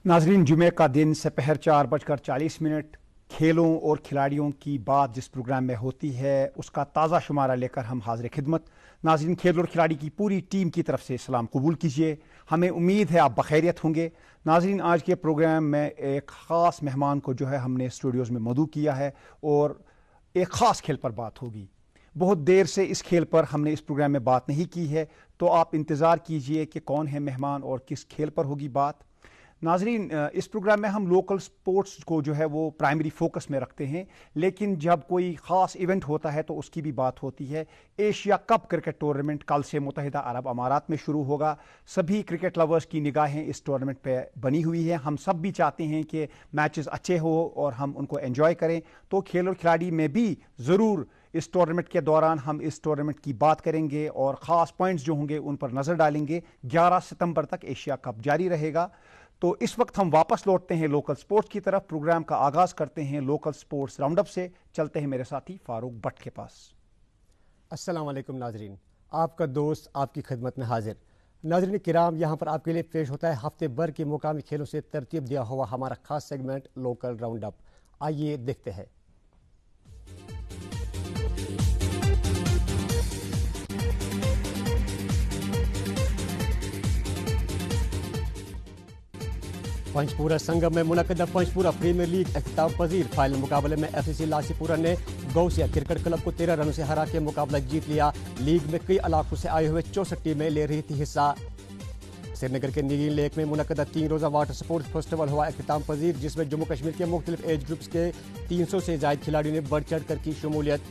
नाजरीन, जुमे का दिन दोपहर 4:40 खेलों और खिलाड़ियों की बात जिस प्रोग्राम में होती है उसका ताज़ा शुमारा लेकर हम हाजिर खिदमत। नाजरीन, खेल और खिलाड़ी की पूरी टीम की तरफ से सलाम कबूल कीजिए। हमें उम्मीद है आप बखैरियत होंगे। नाजरीन, आज के प्रोग्राम में एक ख़ास मेहमान को जो है हमने स्टूडियोज़ में मदऊ किया है और एक ख़ास खेल पर बात होगी। बहुत देर से इस खेल पर हमने इस प्रोग्राम में बात नहीं की है, तो आप इंतज़ार कीजिए कि कौन है मेहमान और किस खेल पर होगी बात। नाजरीन, इस प्रोग्राम में हम लोकल स्पोर्ट्स को जो है वो प्राइमरी फोकस में रखते हैं, लेकिन जब कोई ख़ास इवेंट होता है तो उसकी भी बात होती है। एशिया कप क्रिकेट टूर्नामेंट कल से मुत्तहिदा अरब अमारात में शुरू होगा। सभी क्रिकेट लवर्स की निगाहें इस टूर्नामेंट पे बनी हुई है। हम सब भी चाहते हैं कि मैचेस अच्छे हो और हम उनको एंजॉय करें, तो खेल और खिलाड़ी में भी ज़रूर इस टूर्नामेंट के दौरान हम इस टूर्नामेंट की बात करेंगे और ख़ास पॉइंट्स जो होंगे उन पर नज़र डालेंगे। 11 सितंबर तक एशिया कप जारी रहेगा। तो इस वक्त हम वापस लौटते हैं लोकल स्पोर्ट्स की तरफ। प्रोग्राम का आगाज़ करते हैं लोकल स्पोर्ट्स राउंडअप से। चलते हैं मेरे साथी फारूक भट्ट के पास। अस्सलाम वालेकुम नाजरीन, आपका दोस्त आपकी खिदमत में हाजिर। नाजरीन किराम, यहाँ पर आपके लिए पेश होता है हफ्ते भर के मुकामी खेलों से तरतीब दिया हुआ हमारा खास सेगमेंट लोकल राउंडअप। आइए देखते हैं। पंचपुरा संगम में मुनक़िदा पंचपुरा प्रीमियर लीग अख्ताम पजीर फाइनल मुकाबले में एफसीसी लासीपुरा ने गौसिया क्रिकेट क्लब को 13 रनों से हरा के मुकाबला जीत लिया। लीग में कई इलाकों से आए हुए 64 टीमें ले रही थी हिस्सा। श्रीनगर के नीगिन लेक में मुनक़िदा 3 रोज़ा वाटर स्पोर्ट्स फेस्टिवल हुआ अख्ताम पजीर, जिसमें जम्मू कश्मीर के मुख्तलिफ एज ग्रुप्स के 300 से ज़ायद खिलाड़ियों ने बढ़ चढ़ कर की शमूलियत।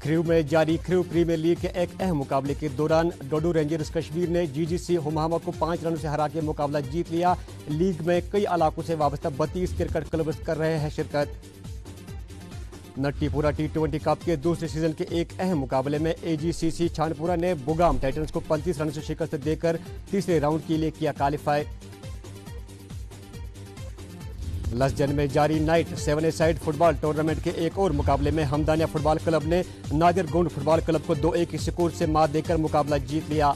क्रू में जारी क्रू प्रीमियर लीग के एक अहम मुकाबले के दौरान डोडो रेंजर्स कश्मीर ने जीजीसी हुमामा को 5 रनों से हरा के मुकाबला जीत लिया। लीग में कई इलाकों से वाबस्ता 32 क्रिकेट क्लब्स कर रहे हैं शिरकत। नट्टीपुरा T20 कप के दूसरे सीजन के एक अहम मुकाबले में AGCC छानपुरा ने बुगाम टाइटंस को 35 रनों से शिकस्त देकर तीसरे राउंड के लिए किया क्वालिफाई। लसजन में जारी नाइट 7 फुटबॉल टूर्नामेंट के एक और मुकाबले में हमदानिया फुटबॉल क्लब ने नादिर गोंड फुटबॉल क्लब को 2-1 के स्कोर से मात देकर मुकाबला जीत लिया।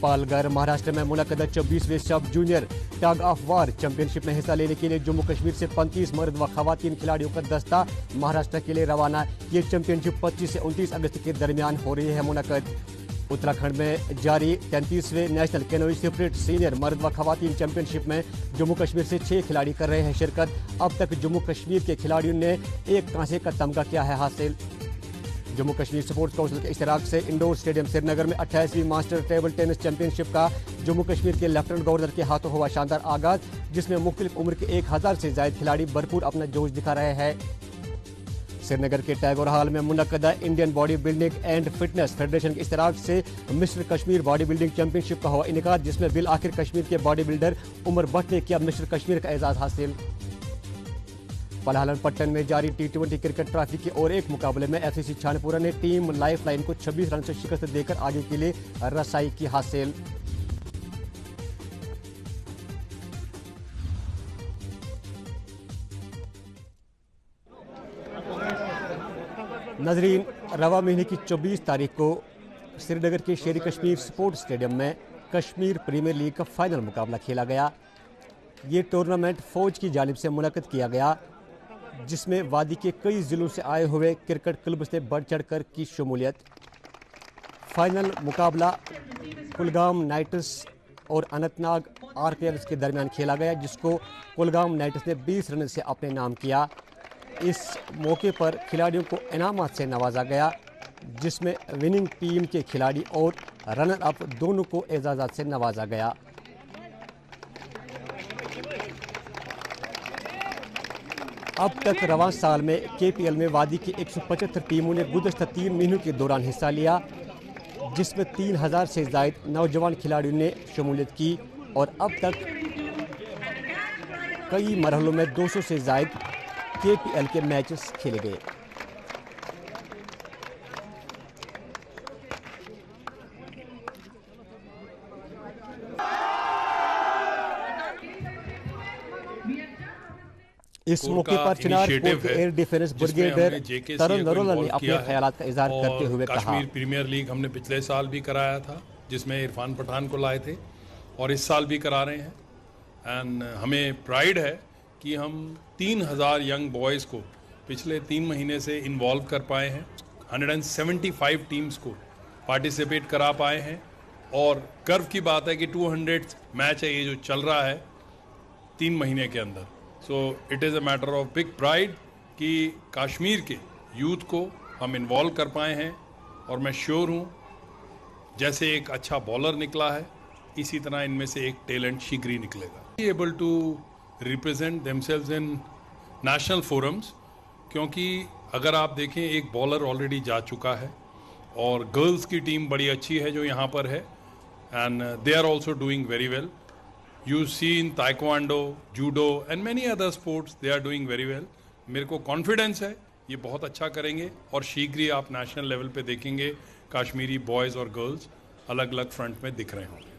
पालघर महाराष्ट्र में मुनक़िदा 24वें sub junior tug of war championship में हिस्सा लेने के लिए जम्मू कश्मीर से 35 मर्द व खवातीन खिलाड़ियों का दस्ता महाराष्ट्र के लिए रवाना। ये चैंपियनशिप 25 से 29 अगस्त के दरमियान हो रही है मुनक़िद। उत्तराखंड में जारी 33वें नेशनल कैनोइंग सेपरेट सीनियर मर्द व खवातीन चैंपियनशिप में जम्मू कश्मीर से 6 खिलाड़ी कर रहे हैं शिरकत। अब तक जम्मू कश्मीर के खिलाड़ियों ने एक कांसे का तमगा किया है हासिल। जम्मू कश्मीर स्पोर्ट्स काउंसिल के इश्तराक से इंडोर स्टेडियम श्रीनगर में 28वीं मास्टर टेबल टेनिस चैंपियनशिप का जम्मू कश्मीर के लेफ्टिनेंट गवर्नर के हाथों हुआ शानदार आगाज, जिसमें मुख्तलिफ उम्र के 1000 से ज़ायद खिलाड़ी भरपूर अपना जोश दिखा रहे हैं। श्रीनगर के टैगोर हॉल में मुनक़िदा Indian body building and fitness federation के इश्तराक से mister Kashmir body building championship का हुआ इनेकाद, जिसमें बिल आखिर कश्मीर के बॉडी बिल्डर उमर भट्ट ने किया मिस्टर कश्मीर का एजाज़ हासिल। पलाहलन पट्टन में जारी T20 क्रिकेट ट्रॉफी के और एक मुकाबले में एफसीसी छानपुरा ने टीम लाइफ लाइन को 26 रन से शिकस्त देकर आगे के लिए रसाई की हासिल। नजरीन, रवा महीने की 24 तारीख को श्रीनगर के शेर कश्मीर स्पोर्ट्स स्टेडियम में कश्मीर प्रीमियर लीग का फाइनल मुकाबला खेला गया। ये टूर्नामेंट फौज की जानिब से मुनक़िद किया गया, जिसमें वादी के कई ज़िलों से आए हुए क्रिकेट क्लब से बढ़ चढ़ कर की शमूलियत। फाइनल मुकाबला कुलगाम नाइट्स और अनंतनाग RKFs के दरमियान खेला गया, जिसको कुलगाम नाइट्स ने 20 रन से अपने नाम किया। इस मौके पर खिलाड़ियों को इनामात से नवाजा गया, जिसमें विनिंग टीम के खिलाड़ी और रनर अप दोनों को एजाज़ात से नवाजा गया। अब तक रवां साल में KPL में वादी की 175 टीमों ने गुज़श्ता 3 महीनों के दौरान हिस्सा लिया, जिसमें 3000 से ज़ायद नौजवान खिलाड़ियों ने शमूलियत की और अब तक कई मरहलों में 200 से ज़ायद KPL के मैचेस खेले गए। इस मौके पर चिनार कोर के एयर डिफेंस ब्रिगेडियर तरुण नरोला ने अपने ख्यालात का इजहार करते हुए कहा, कश्मीर प्रीमियर लीग हमने पिछले साल भी कराया था जिसमें इरफान पठान को लाए थे और इस साल भी करा रहे हैं। एंड हमें प्राइड है कि हम 3000 यंग बॉयज़ को पिछले 3 महीने से इन्वॉल्व कर पाए हैं, 175 टीम्स को पार्टिसिपेट करा पाए हैं और गर्व की बात है कि 200 मैच है ये जो चल रहा है 3 महीने के अंदर। So it is a matter of big pride कि कश्मीर के यूथ को हम इन्वॉल्व कर पाए हैं और मैं श्योर हूँ जैसे एक अच्छा बॉलर निकला है इसी तरह इनमें से एक टैलेंट शीघ्र ही निकलेगा। Able to represent themselves in national forums, क्योंकि अगर आप देखें एक बॉलर ऑलरेडी जा चुका है और गर्ल्स की टीम बड़ी अच्छी है जो यहाँ पर है and they are also doing very well. You see in taekwondo, judo and many other sports they are doing very well. मेरे को कॉन्फिडेंस है ये बहुत अच्छा करेंगे और शीघ्र ही आप नेशनल लेवल पे देखेंगे कश्मीरी बॉयज़ और गर्ल्स अलग अलग फ्रंट में दिख रहे होंगे।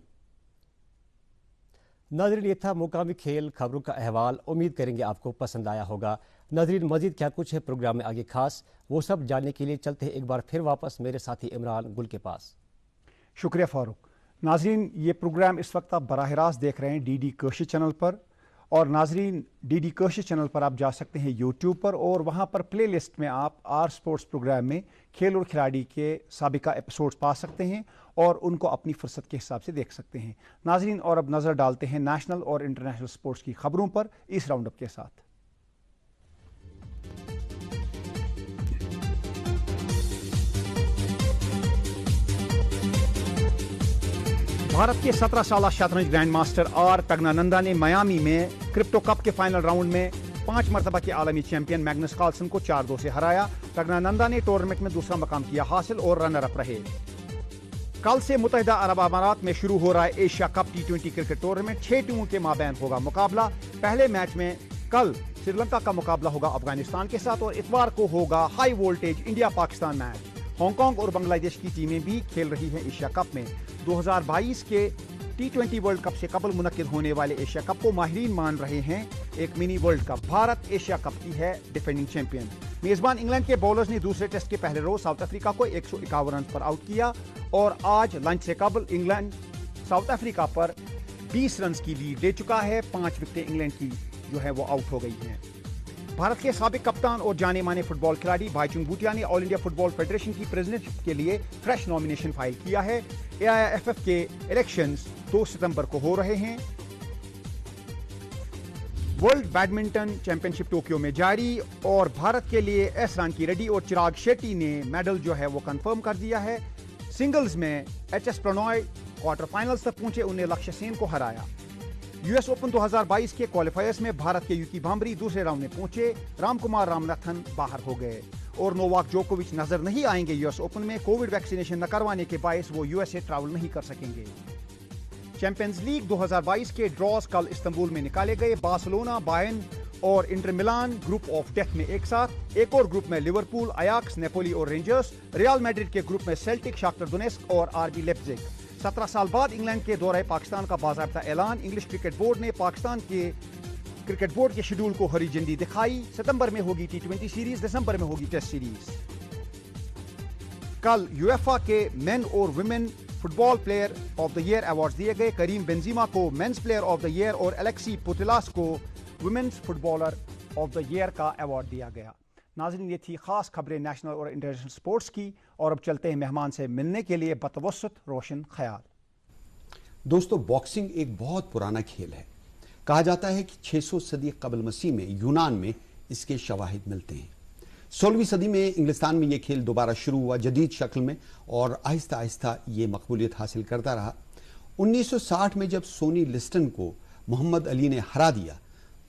नाज़रीन, ये था मुकामी खेल खबरों का अहवाल। उम्मीद करेंगे आपको पसंद आया होगा। नाज़रीन, मजीद क्या कुछ है प्रोग्राम में आगे खास, वो सब जानने के लिए चलते हैं एक बार फिर वापस मेरे साथी इमरान गुल के पास। शुक्रिया फारूक। नाजरीन, ये प्रोग्राम इस वक्त आप बराह रास्त देख रहे हैं डीडी कशिश चैनल पर, और नाजरीन डीडी कशिश चैनल पर आप जा सकते हैं यूट्यूब पर और वहाँ पर प्ले लिस्ट में आप आर स्पोर्ट्स प्रोग्राम में खेल और खिलाड़ी के साबिका एपिसोड्स पा सकते हैं और उनको अपनी फुर्सत के हिसाब से देख सकते हैं। नाजरीन, और अब नज़र डालते हैं नेशनल और इंटरनेशनल स्पोर्ट्स की खबरों पर इस राउंड अप के साथ। भारत के 17 साल शतरंज ग्रैंड मास्टर आर प्रज्ञानंदा ने मियामी में क्रिप्टो कप के फाइनल राउंड में 5 मरतबा के आलमी चैंपियन मैग्नस कार्लसन को 4-2 से हराया। प्रज्ञानंदा ने टूर्नामेंट में दूसरा मकाम किया हासिल और रनर अप रहे। कल से मुत्तहिदा अरब अमारात में शुरू हो रहा है Asia cup T20 cricket tournament. 6 टीमों के माबैन होगा मुकाबला। पहले मैच में कल श्रीलंका का मुकाबला होगा अफगानिस्तान के साथ और इतवार को होगा high voltage India Pakistan match. Hong Kong और बांग्लादेश की टीमें भी खेल रही हैं एशिया कप में। 2022 के T20 वर्ल्ड कप से कबल मुनक्किद होने वाले एशिया कप को माहिरीन मान रहे हैं एक mini world cup. Bharat Asia cup की है डिफेंडिंग चैंपियन। मेजबान इंग्लैंड के बॉलर्स ने दूसरे टेस्ट के पहले रोज साउथ अफ्रीका को 151 रन पर आउट किया और आज लंच से कबल इंग्लैंड साउथ अफ्रीका पर 20 रन की लीड दे चुका है। 5 विकेटें इंग्लैंड की जो है वो आउट हो गई हैं। भारत के साबिक कप्तान और जाने माने फुटबॉल खिलाड़ी भाईचुंग भूटिया ने ऑल इंडिया फुटबॉल फेडरेशन की प्रेसिडेंट के लिए फ्रेश नॉमिनेशन फाइल किया है। AIFF के इलेक्शंस 2 सितंबर को हो रहे हैं। वर्ल्ड बैडमिंटन चैंपियनशिप टोक्यो में जारी और भारत के लिए एस रांकी रेड्डी और चिराग शेट्टी ने मेडल जो है वो कंफर्म कर दिया है। सिंगल्स में HS प्रणॉय क्वार्टर फाइनल्स तक पहुंचे, उन्हें लक्ष्य सेन को हराया। US ओपन 2022 के क्वालिफायर्स में भारत के युकी भांबरी दूसरे राउंड में पहुंचे। रामकुमार रामनाथन बाहर हो गए और नोवाक जोकोविच नजर नहीं आएंगे US ओपन में। कोविड वैक्सीनेशन न करवाने के बायस वो USA ट्रैवल नहीं कर सकेंगे। चैंपियंस लीग 2022 के ड्रॉज कल इस्तांबुल में निकाले गए। बार्सिलोना, बायर्न और Inter Milan group of death में एक साथ। एक और ग्रुप में लिवरपूल, अयाक्स, नेपोली और रेंजर्स। रियल मैड्रिड के ग्रुप में सेल्टिक, शाख्तर डोनेस्क और RB लेप्जिग। 17 साल बाद इंग्लैंड के दौरे पाकिस्तान का बाज़ाब्ता ऐलान। इंग्लिश क्रिकेट बोर्ड ने पाकिस्तान के क्रिकेट बोर्ड के शेड्यूल को हरी झंडी दिखाई। सितंबर में होगी T20 सीरीज, दिसंबर में होगी टेस्ट सीरीज। कल UEFA के मेन और women football player of the year award दिए गए। करीम बेंजीमा को men's player of the year और एलेक्सी पुतिलास को women's footballer of the year का अवार्ड दिया गया। नाज़रीन, ये थी खास खबरें नेशनल और इंटरनेशनल स्पोर्ट्स की और अब चलते हैं मेहमान से मिलने के लिए बतवस्सुत रोशन ख्याल। दोस्तों, बॉक्सिंग एक बहुत पुराना खेल है। कहा जाता है कि 600 सदी कबल मसीह में यूनान में इसके शवाहिद मिलते हैं। 16वीं सदी में इंग्लिस्तान में यह खेल दोबारा शुरू हुआ जदीद शक्ल में और आहिस्ता आहिस्ता ये मकबूलियत हासिल करता रहा। 1960 में जब सोनी लिस्टन को मोहम्मद अली ने हरा दिया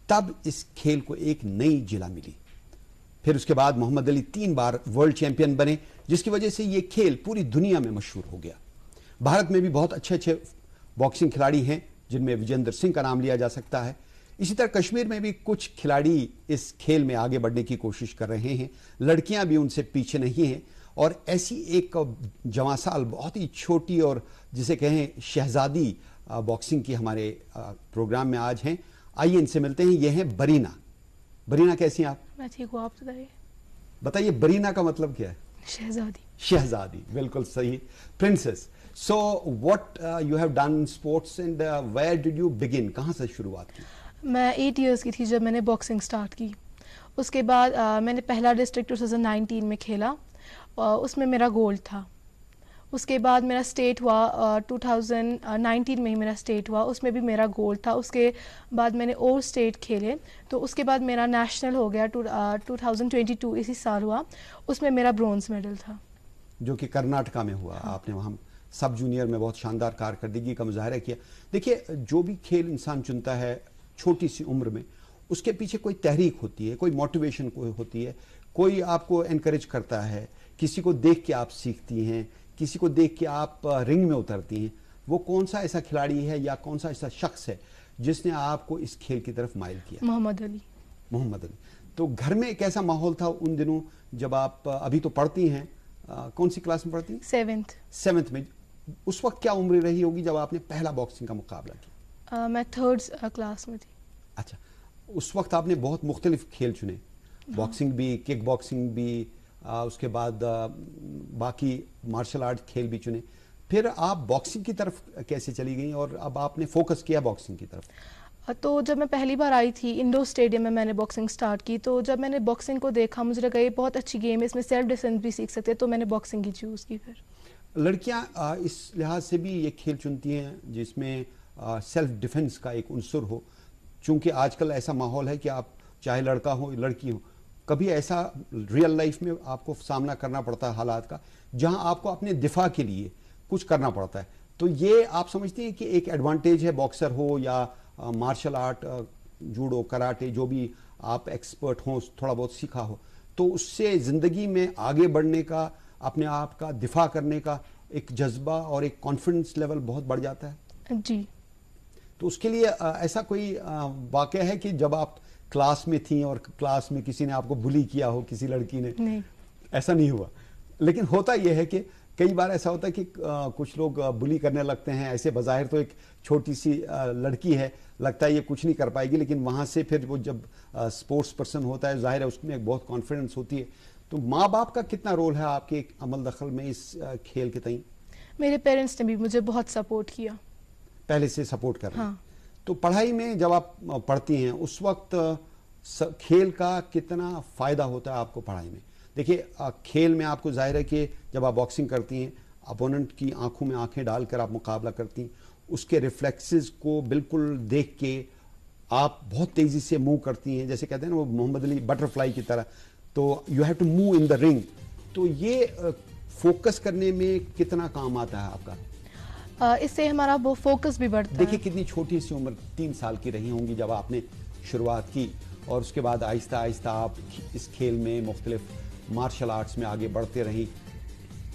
तब इस खेल को एक नई जिला मिली। फिर उसके बाद मोहम्मद अली 3 बार वर्ल्ड चैंपियन बने, जिसकी वजह से ये खेल पूरी दुनिया में मशहूर हो गया। भारत में भी बहुत अच्छे अच्छे बॉक्सिंग खिलाड़ी हैं जिनमें विजेंद्र सिंह का नाम लिया जा सकता है। इसी तरह कश्मीर में भी कुछ खिलाड़ी इस खेल में आगे बढ़ने की कोशिश कर रहे हैं। लड़कियां भी उनसे पीछे नहीं हैं और ऐसी एक जवासाल बहुत ही छोटी और जिसे कहें शहजादी बॉक्सिंग की हमारे प्रोग्राम में आज हैं। आइए इनसे मिलते हैं। ये हैं बरीना। बरीना कैसी हैं आप? मैं ठीक हूँ, आप बताइए। बताइए बरीना का मतलब क्या है? शहजादी। शहजादी, बिल्कुल सही। Princess. So what you have done in sports and where did you begin? कहाँ से शुरुआत की? मैं 8 इयर्स की थी जब मैंने बॉक्सिंग स्टार्ट की। उसके बाद मैंने पहला डिस्ट्रिक्ट 2019 में खेला, उसमें मेरा गोल्ड था। उसके बाद मेरा स्टेट हुआ 2019 में ही मेरा स्टेट हुआ, उसमें भी मेरा गोल्ड था। उसके बाद मैंने और स्टेट खेले, तो उसके बाद मेरा नेशनल हो गया 2022 इसी साल हुआ, उसमें मेरा ब्रॉन्ज मेडल था। जो कि कर्नाटका में हुआ। हाँ। आपने वहाँ सब जूनियर में बहुत शानदार कारकर्दगी का मुजाहरा किया। देखिए, जो भी खेल इंसान चुनता है छोटी सी उम्र में, उसके पीछे कोई तहरीक होती है, कोई मोटिवेशन कोई होती है, कोई आपको एनकरेज करता है, किसी को देख के आप सीखती हैं, किसी को देख के आप रिंग में उतरती हैं। वो कौन सा ऐसा खिलाड़ी है या कौन सा ऐसा शख्स है जिसने आपको इस खेल की तरफ माइल किया? मोहम्मद अली। मोहम्मद अली। तो घर में कैसा माहौल था उन दिनों जब आप अभी तो पढ़ती हैं, कौन सी क्लास में पढ़ती हैं? 7th में। उस वक्त क्या उम्र रही होगी जब आपने पहला बॉक्सिंग का मुकाबला किया? मैं 3rd क्लास में थी। अच्छा, उस वक्त आपने बहुत मुख्तलिफ खेल चुने, बॉक्सिंग भी, किक बॉक्सिंग भी, उसके बाद बाकी मार्शल आर्ट खेल भी चुने। फिर आप बॉक्सिंग की तरफ कैसे चली गई और अब आपने फोकस किया बॉक्सिंग की तरफ? तो जब मैं पहली बार आई थी इंडोर स्टेडियम में, मैंने बॉक्सिंग स्टार्ट की। तो जब मैंने बॉक्सिंग को देखा, मुझे लगा ये बहुत अच्छी गेम है, इसमें सेल्फ डिफेंस भी सीख सकते हैं, तो मैंने बॉक्सिंग ही चूज़ की। फिर लड़कियां इस लिहाज से भी ये खेल चुनती हैं जिसमें सेल्फ डिफेंस का एक उनसुर हो, चूंकि आजकल ऐसा माहौल है कि आप चाहे लड़का हो लड़की हो, कभी ऐसा रियल लाइफ में आपको सामना करना पड़ता है हालात का जहां आपको अपने दिफा के लिए कुछ करना पड़ता है। तो ये आप समझते हैं कि एक एडवांटेज है, बॉक्सर हो या मार्शल आर्ट, जूडो, कराटे, जो भी आप एक्सपर्ट हो, थोड़ा बहुत सीखा हो, तो उससे ज़िंदगी में आगे बढ़ने का, अपने आप का दिफा करने का एक जज्बा और एक कॉन्फिडेंस लेवल बहुत बढ़ जाता है? जी। तो उसके लिए ऐसा कोई वाक़या है कि जब आप क्लास में थी और क्लास में किसी ने आपको बुली किया हो, किसी लड़की ने? नहीं, ऐसा नहीं हुआ। लेकिन होता यह है कि कई बार ऐसा होता है कि कुछ लोग बुली करने लगते हैं। ऐसे बज़ाहिर तो एक छोटी सी लड़की है, लगता है ये कुछ नहीं कर पाएगी, लेकिन वहाँ से फिर वो जब स्पोर्ट्स पर्सन होता है, जाहिर है उसमें एक बहुत कॉन्फिडेंस होती है। तो माँ बाप का कितना रोल है आपके अमल दखल में इस खेल के तई? मेरे पेरेंट्स ने भी मुझे बहुत सपोर्ट किया, पहले से सपोर्ट कर रहे हैं। हाँ। तो पढ़ाई में जब आप पढ़ती हैं उस वक्त खेल का कितना फ़ायदा होता है आपको पढ़ाई में? देखिए, खेल में आपको जाहिर है कि जब आप बॉक्सिंग करती हैं, अपोनेंट की आंखों में आंखें डालकर आप मुकाबला करती हैं, उसके रिफ्लेक्सेस को बिल्कुल देख के आप बहुत तेज़ी से मूव करती हैं, जैसे कहते हैं ना वो मोहम्मद अली बटरफ्लाई की तरह। तो you have to move in the ring. तो ये फोकस करने में कितना काम आता है आपका? इससे हमारा वो फोकस भी बढ़ता है। देखिए, कितनी छोटी सी उम्र, 3 साल की रही होंगी जब आपने शुरुआत की, और उसके बाद आहिस्ता आहिस्ता आप इस खेल में मुख्तलिफ मार्शल आर्ट्स में आगे बढ़ते रही,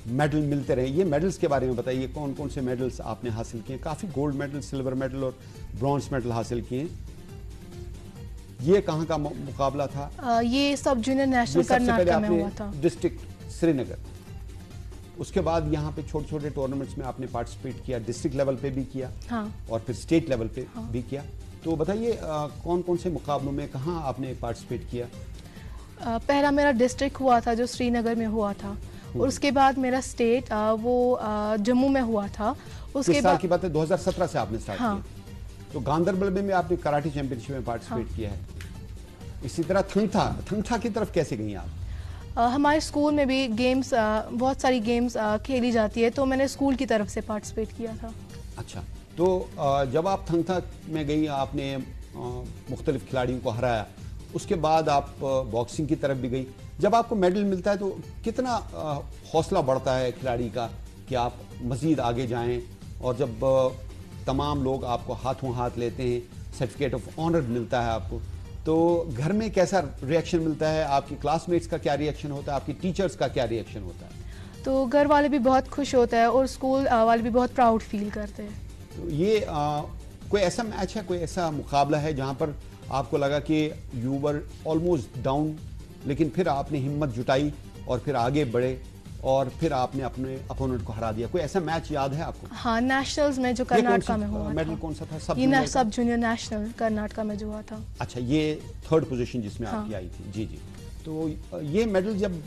मेडल मिलते रहे। ये मेडल्स के बारे में बताइए, कौन कौन से मेडल्स आपने हासिल किए? काफ़ी गोल्ड मेडल, सिल्वर मेडल और ब्रॉन्ज मेडल हासिल किए। ये कहाँ का मुकाबला था? ये सब जूनियर नेशनल कर्नाटका में हुआ था, डिस्ट्रिक्ट श्रीनगर। उसके बाद यहाँ पे छोटे छोटे टूर्नामेंट्स में आपने पार्टिसिपेट किया, डिस्ट्रिक्ट लेवल पे भी किया, हाँ। और फिर स्टेट लेवल पे हाँ। भी किया। तो बताइए कौन कौन से मुकाबलों में कहाँ आपने पार्टिसिपेट किया? पहला मेरा डिस्ट्रिक्ट हुआ था जो श्रीनगर में हुआ था, और उसके बाद मेरा स्टेट वो जम्मू में हुआ था। उसके किस साल की बात है? 2017 से आपने स्टार्ट हाँ। किया। तो गांधरबल में आपने कराटे चैंपियनशिप में पार्टिसिपेट हाँ। किया है। इसी तरह थंगथा की तरफ कैसे गई आप? हमारे स्कूल में भी गेम्स, बहुत सारी गेम्स खेली जाती है, तो मैंने स्कूल की तरफ से पार्टिसिपेट किया था। अच्छा, तो जब आप थंगथा में गई, आपने मुख्तलिफ खिलाड़ियों को हराया, उसके बाद आप बॉक्सिंग की तरफ भी गई। जब आपको मेडल मिलता है तो कितना हौसला बढ़ता है खिलाड़ी का कि आप मज़ीद आगे जाएं, और जब तमाम लोग आपको हाथों हाथ लेते हैं, सर्टिफिकेट ऑफ ऑनर मिलता है आपको, तो घर में कैसा रिएक्शन मिलता है? आपके क्लासमेट्स का क्या रिएक्शन होता है? आपके टीचर्स का क्या रिएक्शन होता है? तो घर वाले भी बहुत खुश होते हैं और स्कूल वाले भी बहुत प्राउड फील करते हैं। तो ये कोई ऐसा मैच है, कोई ऐसा मुकाबला है जहां पर आपको लगा कि यू वर ऑलमोस्ट डाउन, लेकिन फिर आपने हिम्मत जुटाई और फिर आगे बढ़े और फिर आपने अपने अपोनेंट को हरा दिया। कोई ऐसा मैच याद है आपको? हाँ, नेशनल्स में जो कर्नाटका में हुआ मेडल था। कौन सा था? सब ये जूनियर सब जूनियर नेशनल कर्नाटका में जो हुआ था। अच्छा, ये थर्ड पोजीशन जिसमें हाँ। आपकी आई थी। जी जी। तो ये मेडल जब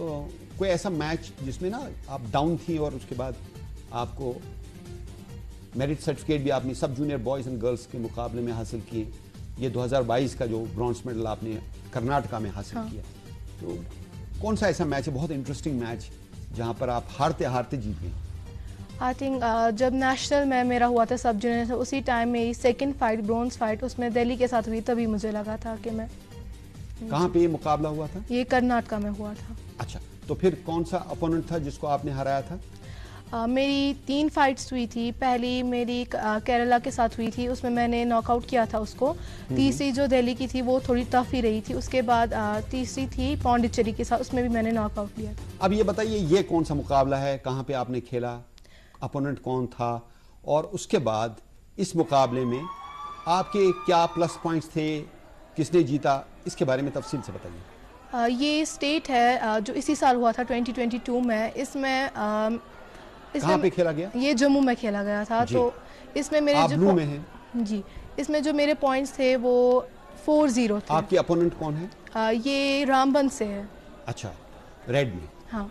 कोई ऐसा मैच जिसमें ना आप डाउन थी और उसके बाद आपको मेरिट सर्टिफिकेट भी आपने सब जूनियर बॉयज़ एंड गर्ल्स के मुकाबले में हासिल किए, ये 2022 का जो ब्रॉन्ज मेडल आपने कर्नाटका में हासिल हाँ। किया, तो कौन सा ऐसा मैच है, बहुत इंटरेस्टिंग मैच, जहां पर आप हारते हारते जीत गए? आई थिंक जब नेशनल में मेरा हुआ था सब जूनियर, उसी टाइम मेरी सेकंड फाइट ब्रॉन्ज फाइट उसमें दिल्ली के साथ हुई, तभी मुझे लगा था कि मैं कहाँ पे ये मुकाबला हुआ था? ये कर्नाटका में हुआ था। अच्छा, तो फिर कौन सा अपोनेंट था जिसको आपने हराया था? मेरी 3 फाइट्स हुई थी। पहली मेरी केरला के साथ हुई थी, उसमें मैंने नॉकआउट किया था उसको। तीसरी जो दिल्ली की थी वो थोड़ी टफ ही रही थी। उसके बाद तीसरी थी पौंडीचेरी के साथ, उसमें भी मैंने नॉकआउट लिया था। अब ये बताइए, ये कौन सा मुकाबला है, कहाँ पे आपने खेला, अपोनेंट कौन था, और उसके बाद इस मुकाबले में आपके क्या प्लस पॉइंट्स थे, किसने जीता, इसके बारे में तफसील से बताइए। ये स्टेट है जो इसी साल हुआ था 2022 में। कहाँ पे खेला गया? ये जम्मू में खेला गया था। जी। तो इसमें मेरे आप जो ब्लू में हैं। जी, इसमें जो मेरे पॉइंट्स थे वो 4-0 थे। आपके अपोनेंट कौन है? ये रामबन से है। अच्छा, रेड में। हाँ,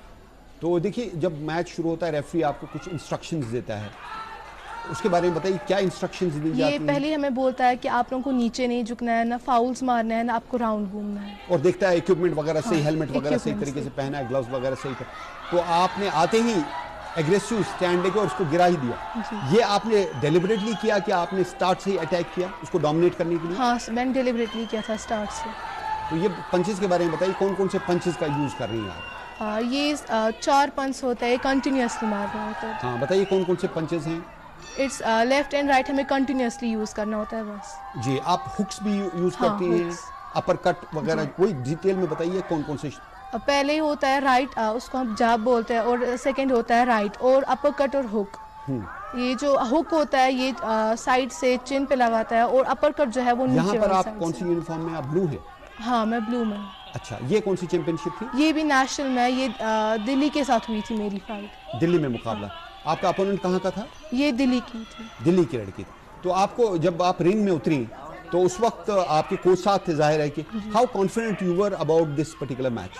तो देखिए, जब मैच शुरू होता है रेफरी आपको कुछ इंस्ट्रक्शंस देता है, उसके बारे में बताइए, क्या इंस्ट्रक्शंस दी जाती ये हैं? पहले हमें बोलता है कि आप लोगों को नीचे नहीं झुकना है, ना फाउल्स मारना है, ना आपको राउंड घूमना है। और देखता है इक्विपमेंट वगैरह सही, हाँ, हेलमेट वगैरह सही equipment तरीके से सही। पहना है, ग्लव्स वगैरह सही कर, तो आपने आते ही एग्रेसिव स्टैंड लेके और उसको गिरा ही दिया। ये आपने डेलिबरेटली किया कि आपने स्टार्ट से ही अटैक किया उसको डोमिनेट करने के लिए? हाँ, मैंने डिलिबरेटली किया था स्टार्ट से। तो ये पंचेस के बारे में बताइए, कौन कौन से पंचेस का यूज कर रही हैं आप? ये 4 पंच होता है, कंटिन्यूसली मारना होता है। हाँ, बताइए कौन कौन से पंचेस हैं? इट्स लेफ्ट एंड राइट हमें कंटिन्यूसली यूज करना होता है बस। जी, आप हुक्स भी यूज हाँ, करती हैं, hooks। अपर कट वगैरह, कोई डिटेल में बताइए कौन कौन से? पहले ही होता है राइट, उसको हम जाब बोलते हैं, और सेकंड होता है राइट, और अपर कट और हुक। ये जो हुक होता है ये साइड से चिन पे लगाता है, और अपर कट जो है वो नीचे यहाँ पर वाली आप side कौन से। सी यूनिफॉर्म में? आप ब्लू है? हाँ, मैं ब्लू में हूँ। अच्छा, ये कौन सी चैंपियनशिप थी? ये भी नेशनल में, ये दिल्ली के साथ हुई थी मेरी फाइट। दिल्ली में मुकाबला। आपका अपोनेंट कहाँ का था? ये दिल्ली की थी। दिल्ली की लड़की थी। तो आपको जब आप रिंग में उतरी तो उस वक्त आपके कोच साथ थे, जाहिर है कि how confident you were about this particular match?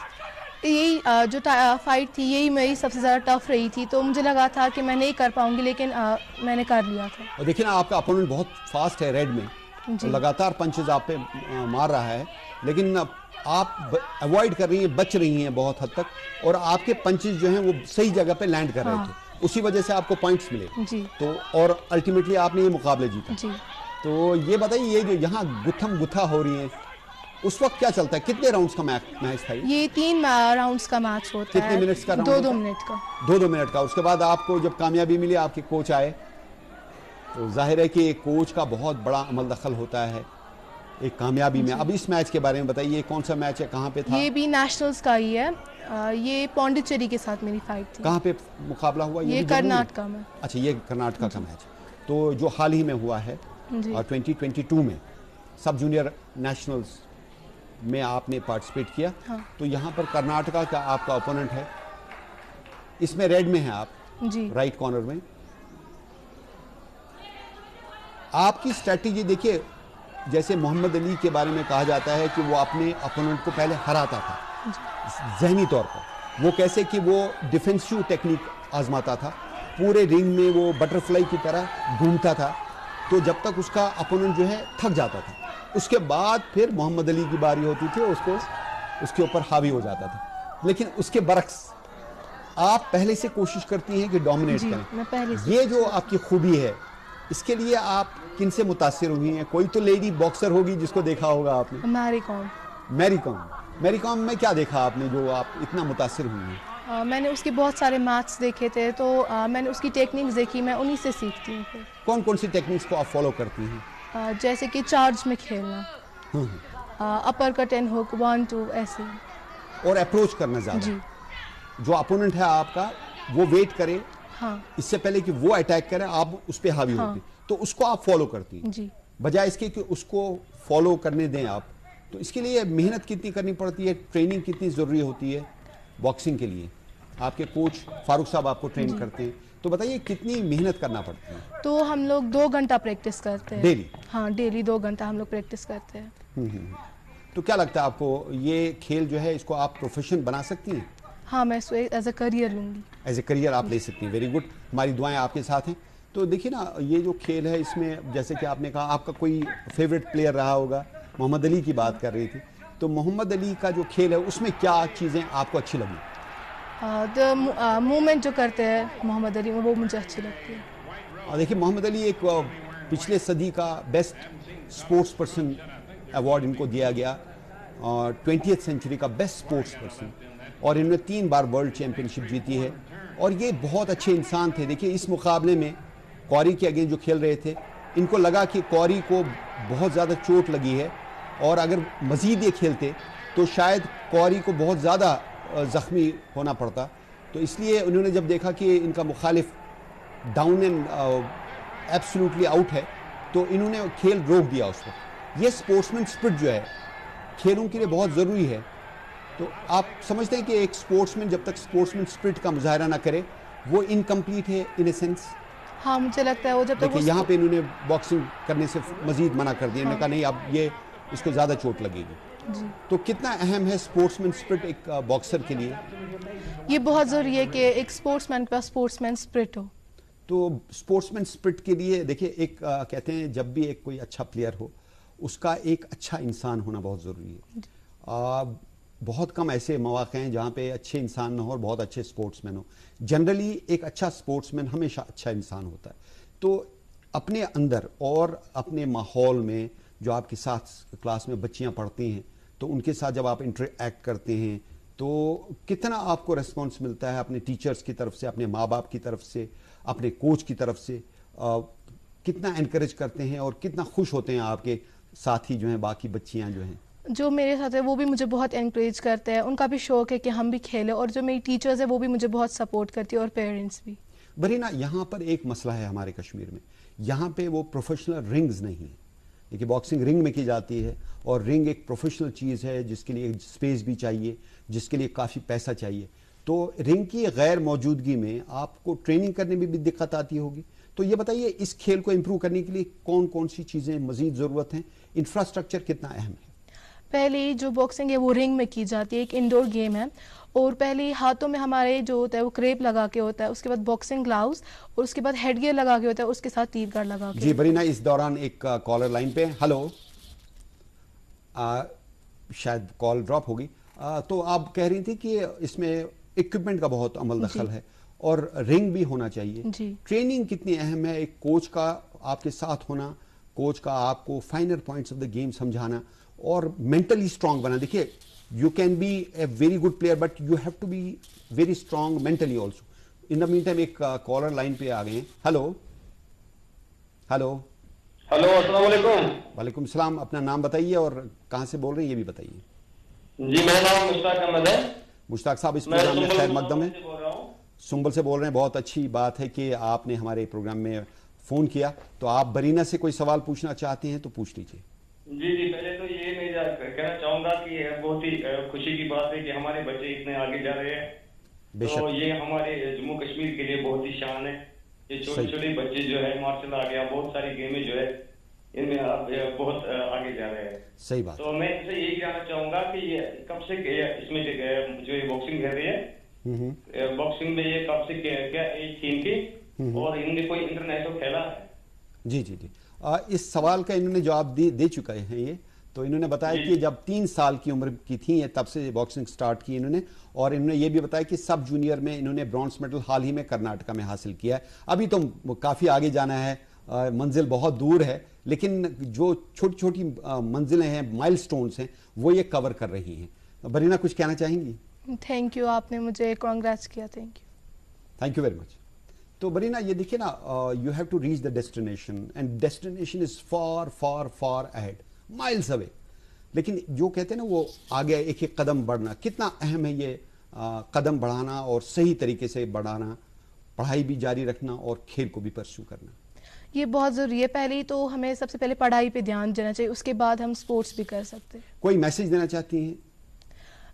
यही जो फाइट थी यही मेरी सबसे ज़्यादा टफ रही थी, तो मुझे लगा था कि मैं नहीं कर पाऊंगी, लेकिन मैंने कर लिया था। और देखिए ना, आपका अपोनेंट बहुत फास्ट है रेड में, जी। और लगातार पंचेज आप पे मार रहा है, लेकिन आप अवॉइड कर रही हैं, बच रही हैं बहुत हद तक, और आपके पंचेज जो हैं वो सही जगह पे लैंड कर रहे हाँ। थे, उसी वजह से आपको पॉइंट्स मिले। जी तो और अल्टीमेटली आपने ये मुकाबले जीता। जी। तो ये बताइए, ये जो यहाँ गुत्थम गुत्था हो रही है, उस वक्त क्या चलता है? कितने राउंड्स का मैच था ये 3 राउंड्स का मैच होता है। कितने मिनट्स का राउंड? 2-2 मिनट का। 2-2 मिनट का। उसके बाद आपको जब कामयाबी मिली, आपके कोच आए, तो जाहिर है कि एक कोच का बहुत बड़ा अमल दखल होता है एक कामयाबी में। अब इस मैच के बारे में बताइए, कौन सा मैच है, कहाँ पे था? ये भी नेशनल्स का ही है। ये पौंडीचेरी के साथ मेरी फाइट थी। कहाँ पे मुकाबला हुआ? ये भी जम्मू में? कर्नाटका में। अच्छा, ये कर्नाटका का मैच, तो जो हाल ही में हुआ है, जी। और 2022 में सब जूनियर नेशनल्स में आपने पार्टिसिपेट किया। हाँ। तो यहाँ पर कर्नाटका का आपका ओपोनेंट है, इसमें रेड में है आप, जी। राइट कॉर्नर में। आपकी स्ट्रेटजी देखिए, जैसे मोहम्मद अली के बारे में कहा जाता है कि वो अपने अपोनेंट को पहले हराता था जहनी तौर पर, वो कैसे कि वो डिफेंसिव टेक्निक आजमाता था, पूरे रिंग में वो बटरफ्लाई की तरह घूमता था, तो जब तक उसका अपोनेंट जो है थक जाता था, उसके बाद फिर मोहम्मद अली की बारी होती थी, उसको उसके ऊपर हावी हो जाता था। लेकिन उसके बरक्स आप पहले से कोशिश करती हैं कि डोमिनेट जी, करें। मैं पहले से ये जो आपकी खूबी है, इसके लिए आप किन से मुतासिर हुई हैं? कोई तो लेडी बॉक्सर होगी जिसको देखा होगा आपने। Mary com. मैरी कॉम में क्या देखा आपने जो आप इतना मुतासिर हुई हैं? मैंने उसके बहुत सारे मैच देखे थे, तो मैंने उसकी टेक्निक्स देखी, मैं उन्हीं से सीखती हूँ फिर। कौन कौन सी टेक्निक्स को आप फॉलो करती हैं? जैसे कि चार्ज में खेलना, अपर कट एंड हुक, 1-2 ऐसे। और अप्रोच करना जी। ज़्यादा। जो अपोनेंट है आपका, वो वेट करे, हाँ इससे पहले कि वो अटैक करे, आप उस पर हावी हाँ। होती, तो उसको आप फॉलो करती हैं, जी। बजाय इसके कि उसको फॉलो करने दें आप। तो इसके लिए मेहनत कितनी करनी पड़ती है, ट्रेनिंग कितनी ज़रूरी होती है बॉक्सिंग के लिए? आपके कोच फारूक साहब आपको ट्रेन करते हैं, तो बताइए कितनी मेहनत करना पड़ती है? तो हम लोग 2 घंटा प्रैक्टिस करते हैं डेली? हाँ, डेली 2 घंटा हम लोग प्रैक्टिस करते हैं। तो क्या लगता है आपको, ये खेल जो है इसको आप प्रोफेशन बना सकती हैं? हाँ, मैं इसको एज अ करियर लूँगी। एज ए करियर आप ले सकती हैं। वेरी गुड, हमारी दुआएं आपके साथ हैं। तो देखिए ना, ये जो खेल है इसमें जैसे कि आपने कहा आपका कोई फेवरेट प्लेयर रहा होगा, मोहम्मद अली की बात कर रही थी, तो मोहम्मद अली का जो खेल है उसमें क्या चीज़ें आपको अच्छी लगी? मूवमेंट जो करते हैं मोहम्मद अली में, वो मुझे अच्छी लगती है। और देखिए मोहम्मद अली एक पिछले सदी का बेस्ट स्पोर्ट्स पर्सन अवार्ड इनको दिया गया, और 20th सेंचुरी का बेस्ट स्पोर्ट्स पर्सन, और इन्होंने 3 बार वर्ल्ड चैंपियनशिप जीती है, और ये बहुत अच्छे इंसान थे। देखिए इस मुकाबले में कौरी के अगेंस्ट जो खेल रहे थे, इनको लगा कि कौरी को बहुत ज़्यादा चोट लगी है, और अगर मज़ीद ये खेलते तो शायद कौरी को बहुत ज़्यादा ज़ख्मी होना पड़ता। तो इसलिए उन्होंने जब देखा कि इनका मुखालिफ डाउन एंड एब्सोल्युटली आउट है, तो इन्होंने खेल रोक दिया उस वक्त। ये स्पोर्ट्समैन स्पिरिट जो है खेलों के लिए बहुत ज़रूरी है। तो आप समझते हैं कि एक स्पोर्ट्समैन जब तक स्पोर्ट्समैन स्पिरिट का मुजाहरा ना करे वो इनकम्प्लीट है इन ए सेंस? हाँ, मुझे लगता है वो जब तक देखिए यहाँ पे इन्होंने बॉक्सिंग करने से मजीद मना कर दिया। इन्होंने कहा नहीं, अब ये इसको ज़्यादा चोट लगेगी। जी। तो कितना अहम है स्पोर्ट्समैन स्पिरिट एक बॉक्सर के लिए? ये बहुत ज़रूरी है कि एक स्पोर्ट्समैन के पास स्पोर्ट्समैन स्पिरिट हो। तो स्पोर्ट्समैन स्पिरिट के लिए देखिए एक कहते हैं जब भी एक कोई अच्छा प्लेयर हो उसका एक अच्छा इंसान होना बहुत ज़रूरी है। बहुत कम ऐसे मौके हैं जहाँ पे अच्छे इंसान ना हो और बहुत अच्छे स्पोर्ट्समैन हो। जनरली एक अच्छा स्पोर्ट्समैन हमेशा अच्छा इंसान होता है। तो अपने अंदर और अपने माहौल में जो आपके साथ क्लास में बच्चियाँ पढ़ती हैं, तो उनके साथ जब आप इंटरेक्ट करते हैं तो कितना आपको रिस्पॉन्स मिलता है अपने टीचर्स की तरफ से, अपने माँ बाप की तरफ से, अपने कोच की तरफ से? कितना एनकरेज करते हैं और कितना खुश होते हैं आपके साथी जो हैं, बाकी बच्चियाँ जो हैं? जो मेरे साथ है वो भी मुझे बहुत एनकरेज करते हैं, उनका भी शौक है कि हम भी खेलें, और जो मेरी टीचर्स है वो भी मुझे बहुत सपोर्ट करती है, और पेरेंट्स भी। बरीना, यहाँ पर एक मसला है हमारे कश्मीर में, यहाँ पे वो प्रोफेशनल रिंग्स नहीं है। देखिए बॉक्सिंग रिंग में की जाती है, और रिंग एक प्रोफेशनल चीज़ है जिसके लिए स्पेस भी चाहिए, जिसके लिए काफ़ी पैसा चाहिए। तो रिंग की गैर मौजूदगी में आपको ट्रेनिंग करने में भी दिक्कत आती होगी। तो ये बताइए इस खेल को इम्प्रूव करने के लिए कौन कौन सी चीज़ें मज़ीद ज़रूरत हैं? इंफ्रास्ट्रक्चर कितना अहम है? पहले जो बॉक्सिंग है वो रिंग में की जाती है, एक इंडोर गेम है, और पहले हाथों में हमारे जो होता है वो क्रेप लगा के होता है, उसके बाद बॉक्सिंग ग्लव्स, और उसके बाद हेड गियर लगा के होता है, उसके साथ तीर गार्ड लगा के। जी बरीना, इस दौरान एक कॉलर लाइन पे। हेलो, शायद कॉल ड्रॉप होगी। तो आप कह रही थी कि इसमें इक्विपमेंट का बहुत अमल दखल है और रिंग भी होना चाहिए। जी। ट्रेनिंग कितनी अहम है? एक कोच का आपके साथ होना, कोच का आपको final points of the game समझाना और मेंटली स्ट्रांग बना। देखिए you can be a very good player but you have to be very strong mentally also. In the mean time एक कॉलर लाइन पे आ गए हैं। हेलो हेलो हेलो, अस्सलाम वालेकुम। वालेकुम सलाम। अपना नाम बताइए और कहाँ से बोल रहे हैं ये भी बताइए। जी, मेरा नाम मुश्ताक अहमद है। मुश्ताक साहब, इस मैं प्रोग्राम में खैर सुंबल मकदम है। से बोल रहा हूँ। सुंबल से बोल रहे हैं। बहुत अच्छी बात है कि आपने हमारे प्रोग्राम में फ़ोन किया। तो आप बरीना से कोई सवाल पूछना चाहते हैं तो पूछ लीजिए। जी जी, पहले तो ये मैं कहना चाहूंगा कि बहुत ही खुशी की बात है कि हमारे बच्चे इतने आगे जा रहे हैं। बेशक। तो ये हमारे जम्मू कश्मीर के लिए बहुत ही शान है। ये छोटे छोटे बच्चे जो है मार्शल आ गया, बहुत सारी गेमें जो है इनमें बहुत आगे जा रहे हैं। सही बात। तो मैं इनसे यही कहना चाहूंगा कि ये कब से इसमें जो ये बॉक्सिंग कर रही है, बॉक्सिंग में ये कब से क्या एज थी इनकी, और इनने कोई इंटरनेशनल खेला है? जी जी जी, इस सवाल का इन्होंने जवाब दे चुका है ये। तो इन्होंने बताया कि जब 3 साल की उम्र की थी तब से बॉक्सिंग स्टार्ट की इन्होंने, और इन्होंने ये भी बताया कि सब जूनियर में इन्होंने ब्रॉन्ज मेडल हाल ही में कर्नाटका में हासिल किया है। अभी तो काफ़ी आगे जाना है, मंजिल बहुत दूर है, लेकिन जो छोटी छोटी मंजिलें हैं, माइलस्टोन्स हैं, वो ये कवर कर रही हैं। बरीना कुछ कहना चाहेंगी? थैंक यू, आपने मुझे कांग्रेट्स किया। Thank you very much. तो बरीना ये देखिए ना, you have to reach the destination and destination is far far far ahead, miles away. लेकिन जो कहते हैं ना वो आगे एक एक कदम बढ़ना, कितना अहम है ये कदम बढ़ाना और सही तरीके से बढ़ाना, पढ़ाई भी जारी रखना और खेल को भी परस्यू करना। ये बहुत ज़रूरी है। पहले ही तो हमें सबसे पहले पढ़ाई पे ध्यान देना चाहिए, उसके बाद हम स्पोर्ट्स भी कर सकते हैं। कोई मैसेज देना चाहती हैं?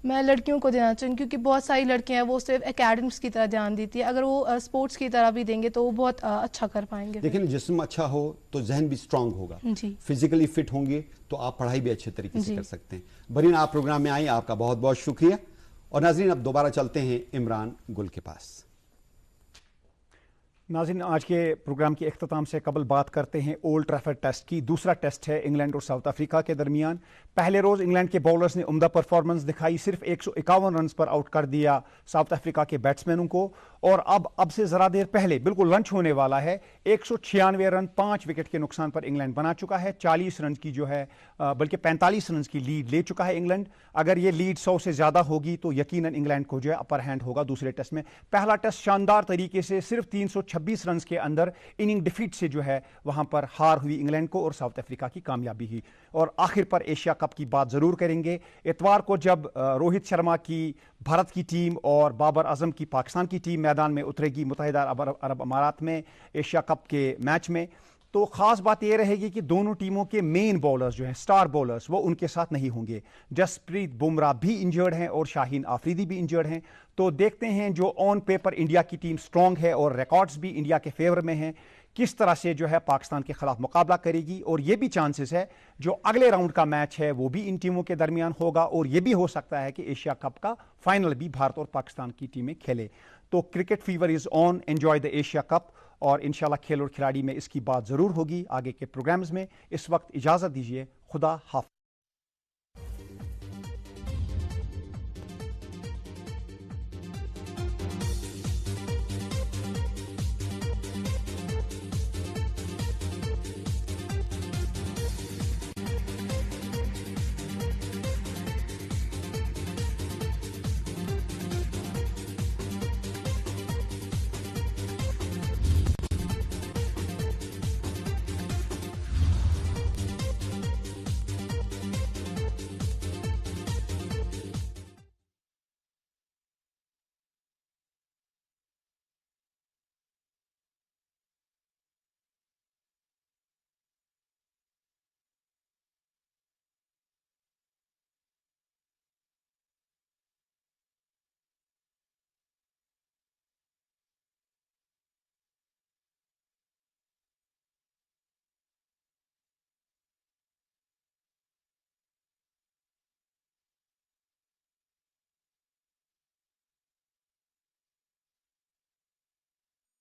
मैं लड़कियों को देना चाहूँगी, क्योंकि बहुत सारी लड़कियां हैं वो सिर्फ एकेडमिक्स की तरह ध्यान देती है। अगर वो स्पोर्ट्स की तरह भी देंगे तो वो बहुत अच्छा कर पाएंगे। लेकिन जिस्म अच्छा हो तो जहन भी स्ट्रांग होगा, जी। फिजिकली फिट होंगे तो आप पढ़ाई भी अच्छे तरीके से जी। कर सकते हैं। बरीन, आप प्रोग्राम में आई, आपका बहुत बहुत शुक्रिया। और नाजरीन, अब दोबारा चलते हैं इमरान गुल के पास। नाज़रीन, आज के प्रोग्राम के अख्ताम से कबल बात करते हैं ओल्ड ट्रैफर्ड टेस्ट की। दूसरा टेस्ट है इंग्लैंड और साउथ अफ्रीका के दरमियान। पहले रोज़ इंग्लैंड के बॉलर्स ने उम्दा परफॉर्मेंस दिखाई, सिर्फ 151 रन पर आउट कर दिया साउथ अफ्रीका के बैट्समैनों को। और अब से ज़रा देर पहले बिल्कुल लंच होने वाला है, 196 रन 5 विकेट के नुकसान पर इंग्लैंड बना चुका है। 40 रन की जो है बल्कि 45 रन की लीड ले चुका है इंग्लैंड। अगर ये लीड 100 से ज़्यादा होगी तो यकीनन इंग्लैंड को जो है अपर हैंड होगा दूसरे टेस्ट में। पहला टेस्ट शानदार तरीके से सिर्फ 326 रन के अंदर इनिंग डिफीट से जो है वहां पर हार हुई इंग्लैंड को और साउथ अफ्रीका की कामयाबी हुई। और आखिर पर एशिया कप की बात जरूर करेंगे। इतवार को जब रोहित शर्मा की भारत की टीम और बाबर आजम की पाकिस्तान की टीम मैदान में उतरेगी मुत्तहिदा अरब अमारात में एशिया कप के मैच में, तो खास बात यह रहेगी कि दोनों टीमों के मेन बॉलर्स जो हैं, स्टार बॉलर्स, वो उनके साथ नहीं होंगे। जसप्रीत बुमराह भी इंजर्ड हैं और शाहीन आफरीदी भी इंजर्ड हैं। तो देखते हैं, जो ऑन पेपर इंडिया की टीम स्ट्रांग है और रिकॉर्ड्स भी इंडिया के फेवर में हैं, किस तरह से जो है पाकिस्तान के खिलाफ मुकाबला करेगी। और ये भी चांसेस है जो अगले राउंड का मैच है वो भी इन टीमों के दरमियान होगा। और ये भी हो सकता है कि एशिया कप का फाइनल भी भारत और पाकिस्तान की टीमें खेले। तो cricket fever is on, enjoy the Asia cup. और इंशाल्लाह खेल और खिलाड़ी में इसकी बात जरूर होगी आगे के प्रोग्राम्स में। इस वक्त इजाजत दीजिए, खुदा हाफ़िज़।